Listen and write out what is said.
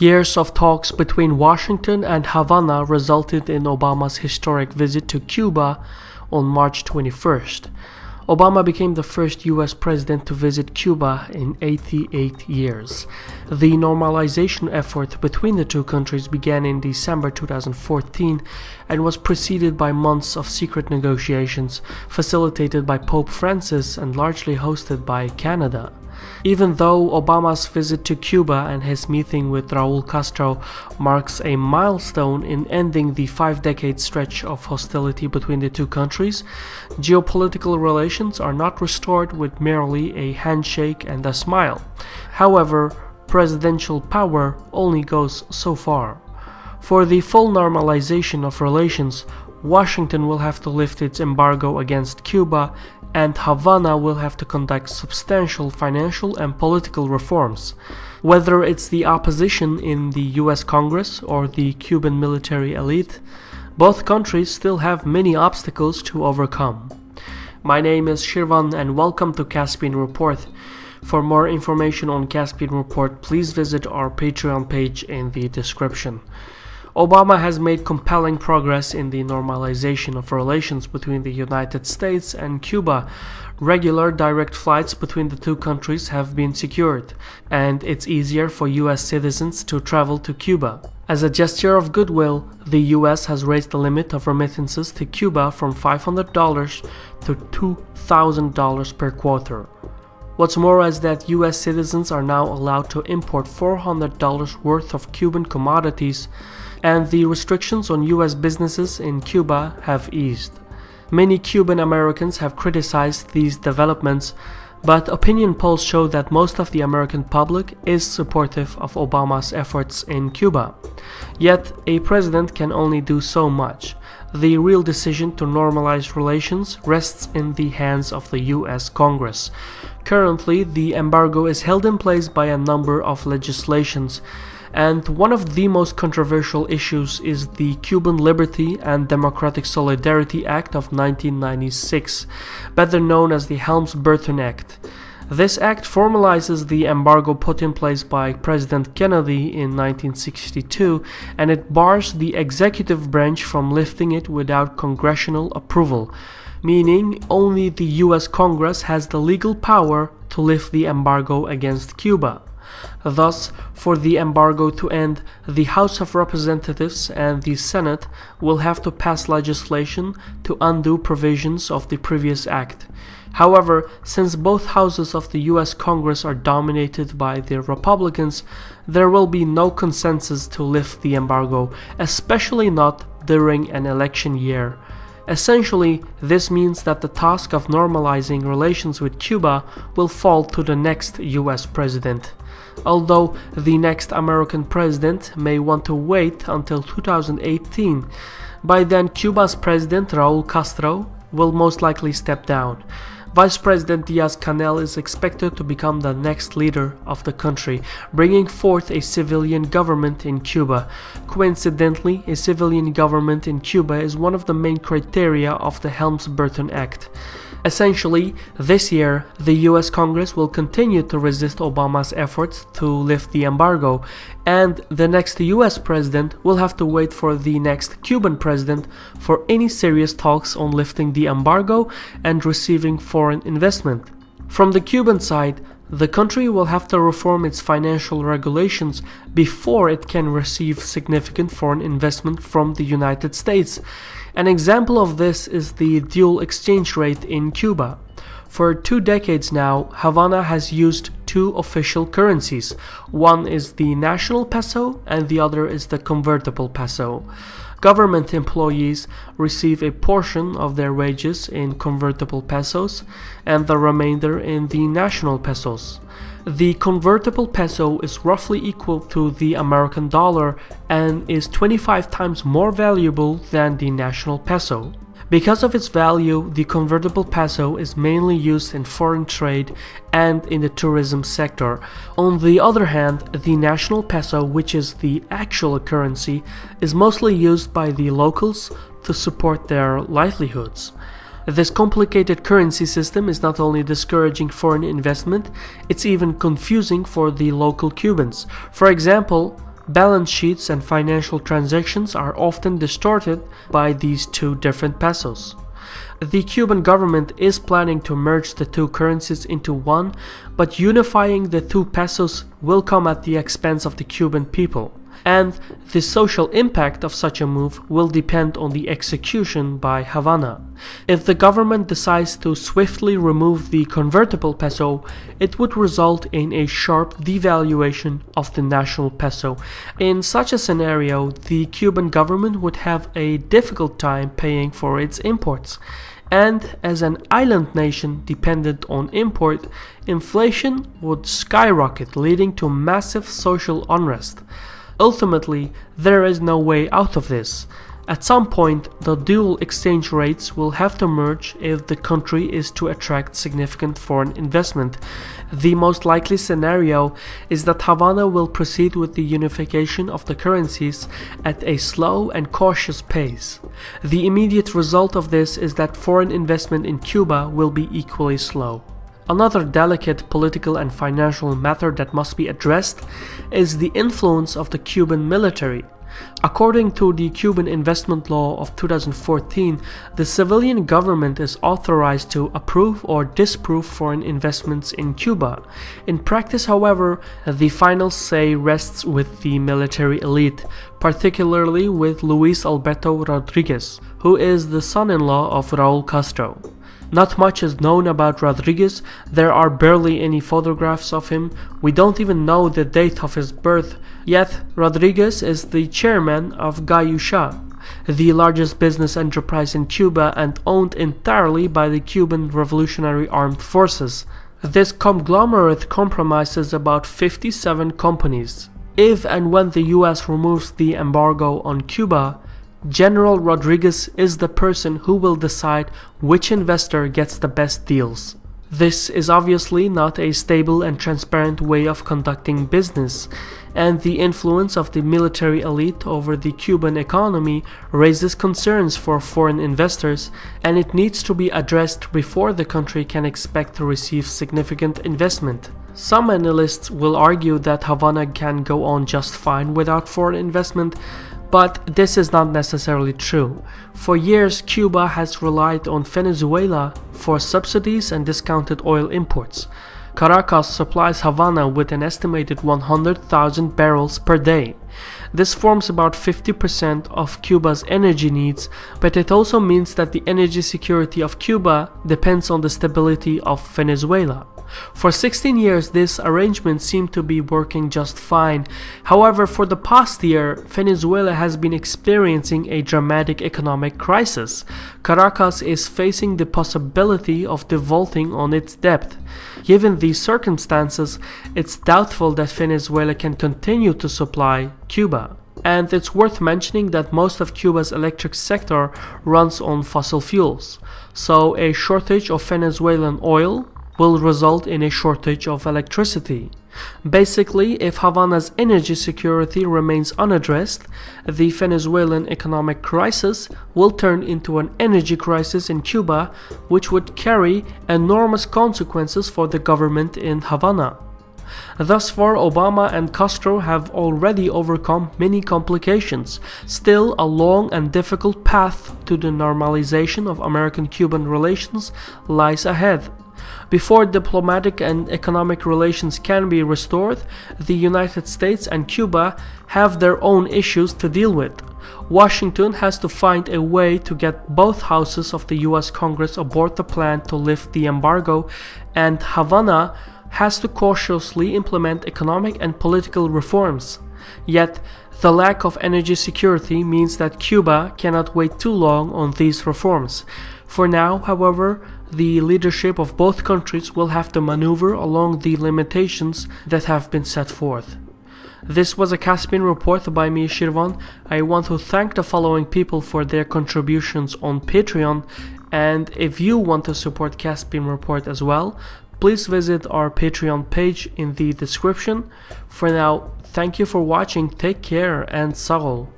Years of talks between Washington and Havana resulted in Obama's historic visit to Cuba on March 21st. Obama became the first U.S. president to visit Cuba in 88 years. The normalization effort between the two countries began in December 2014 and was preceded by months of secret negotiations facilitated by Pope Francis and largely hosted by Canada. Even though Obama's visit to Cuba and his meeting with Raúl Castro marks a milestone in ending the 5-decade stretch of hostility between the two countries, geopolitical relations are not restored with merely a handshake and a smile. However, presidential power only goes so far. For the full normalization of relations, Washington will have to lift its embargo against Cuba, and Havana will have to conduct substantial financial and political reforms. Whether it's the opposition in the US Congress or the Cuban military elite, both countries still have many obstacles to overcome. My name is Shirvan and welcome to Caspian Report. For more information on Caspian Report, please visit our Patreon page in the description. Obama has made compelling progress in the normalization of relations between the United States and Cuba. Regular direct flights between the two countries have been secured, and it's easier for U.S. citizens to travel to Cuba. As a gesture of goodwill, the U.S. has raised the limit of remittances to Cuba from $500 to $2,000 per quarter. What's more is that U.S. citizens are now allowed to import $400 worth of Cuban commodities, and the restrictions on U.S. businesses in Cuba have eased. Many Cuban Americans have criticized these developments, but opinion polls show that most of the American public is supportive of Obama's efforts in Cuba. Yet, a president can only do so much. The real decision to normalize relations rests in the hands of the U.S. Congress. Currently, the embargo is held in place by a number of legislations, and one of the most controversial issues is the Cuban Liberty and Democratic Solidarity Act of 1996, better known as the Helms-Burton Act. This act formalizes the embargo put in place by President Kennedy in 1962, and it bars the executive branch from lifting it without congressional approval, meaning only the U.S. Congress has the legal power to lift the embargo against Cuba. Thus, for the embargo to end, the House of Representatives and the Senate will have to pass legislation to undo provisions of the previous act. However, since both houses of the U.S. Congress are dominated by the Republicans, there will be no consensus to lift the embargo, especially not during an election year. Essentially, this means that the task of normalizing relations with Cuba will fall to the next U.S. president. Although the next American president may want to wait until 2018, by then Cuba's president Raúl Castro will most likely step down. Vice President Díaz-Canel is expected to become the next leader of the country, bringing forth a civilian government in Cuba. Coincidentally, a civilian government in Cuba is one of the main criteria of the Helms-Burton Act. Essentially, this year, the U.S. Congress will continue to resist Obama's efforts to lift the embargo, and the next U.S. president will have to wait for the next Cuban president for any serious talks on lifting the embargo and receiving foreign investment. From the Cuban side, the country will have to reform its financial regulations before it can receive significant foreign investment from the United States. An example of this is the dual exchange rate in Cuba. For 2 decades now, Havana has used 2 official currencies. One is the national peso and the other is the convertible peso. Government employees receive a portion of their wages in convertible pesos and the remainder in the national pesos. The convertible peso is roughly equal to the American dollar and is 25 times more valuable than the national peso. Because of its value, the convertible peso is mainly used in foreign trade and in the tourism sector. On the other hand, the national peso, which is the actual currency, is mostly used by the locals to support their livelihoods. This complicated currency system is not only discouraging foreign investment, it's even confusing for the local Cubans. For example, balance sheets and financial transactions are often distorted by these two different pesos. The Cuban government is planning to merge the two currencies into one, but unifying the two pesos will come at the expense of the Cuban people, and the social impact of such a move will depend on the execution by Havana. If the government decides to swiftly remove the convertible peso, it would result in a sharp devaluation of the national peso. In such a scenario, the Cuban government would have a difficult time paying for its imports. And as an island nation dependent on import, inflation would skyrocket, leading to massive social unrest. Ultimately, there is no way out of this. At some point, the dual exchange rates will have to merge if the country is to attract significant foreign investment. The most likely scenario is that Havana will proceed with the unification of the currencies at a slow and cautious pace. The immediate result of this is that foreign investment in Cuba will be equally slow. Another delicate political and financial matter that must be addressed is the influence of the Cuban military. According to the Cuban investment law of 2014, the civilian government is authorized to approve or disapprove foreign investments in Cuba. In practice, however, the final say rests with the military elite, particularly with Luis Alberto Rodriguez, who is the son-in-law of Raúl Castro. Not much is known about Rodriguez. There are barely any photographs of him. We don't even know the date of his birth. Yet, Rodriguez is the chairman of Gayusha, the largest business enterprise in Cuba and owned entirely by the Cuban Revolutionary Armed Forces. This conglomerate comprises about 57 companies. If and when the US removes the embargo on Cuba, General Rodriguez is the person who will decide which investor gets the best deals. This is obviously not a stable and transparent way of conducting business, and the influence of the military elite over the Cuban economy raises concerns for foreign investors, and it needs to be addressed before the country can expect to receive significant investment. Some analysts will argue that Havana can go on just fine without foreign investment, but this is not necessarily true. For years, Cuba has relied on Venezuela for subsidies and discounted oil imports. Caracas supplies Havana with an estimated 100,000 barrels per day. This forms about 50% of Cuba's energy needs, but it also means that the energy security of Cuba depends on the stability of Venezuela. For 16 years, this arrangement seemed to be working just fine. However, for the past year, Venezuela has been experiencing a dramatic economic crisis. Caracas is facing the possibility of defaulting on its debt. Given these circumstances, it's doubtful that Venezuela can continue to supply Cuba. And it's worth mentioning that most of Cuba's electric sector runs on fossil fuels. So a shortage of Venezuelan oil will result in a shortage of electricity. Basically, if Havana's energy security remains unaddressed, the Venezuelan economic crisis will turn into an energy crisis in Cuba, which would carry enormous consequences for the government in Havana. Thus far, Obama and Castro have already overcome many complications. Still, a long and difficult path to the normalization of American-Cuban relations lies ahead. Before diplomatic and economic relations can be restored, the United States and Cuba have their own issues to deal with. Washington has to find a way to get both houses of the US Congress aboard the plan to lift the embargo, and Havana has to cautiously implement economic and political reforms. Yet, the lack of energy security means that Cuba cannot wait too long on these reforms. For now, however, the leadership of both countries will have to maneuver along the limitations that have been set forth. This was a Caspian Report by me, Shirvan. I want to thank the following people for their contributions on Patreon, and if you want to support Caspian Report as well, please visit our Patreon page in the description. For now, thank you for watching, take care, and Sağ ol.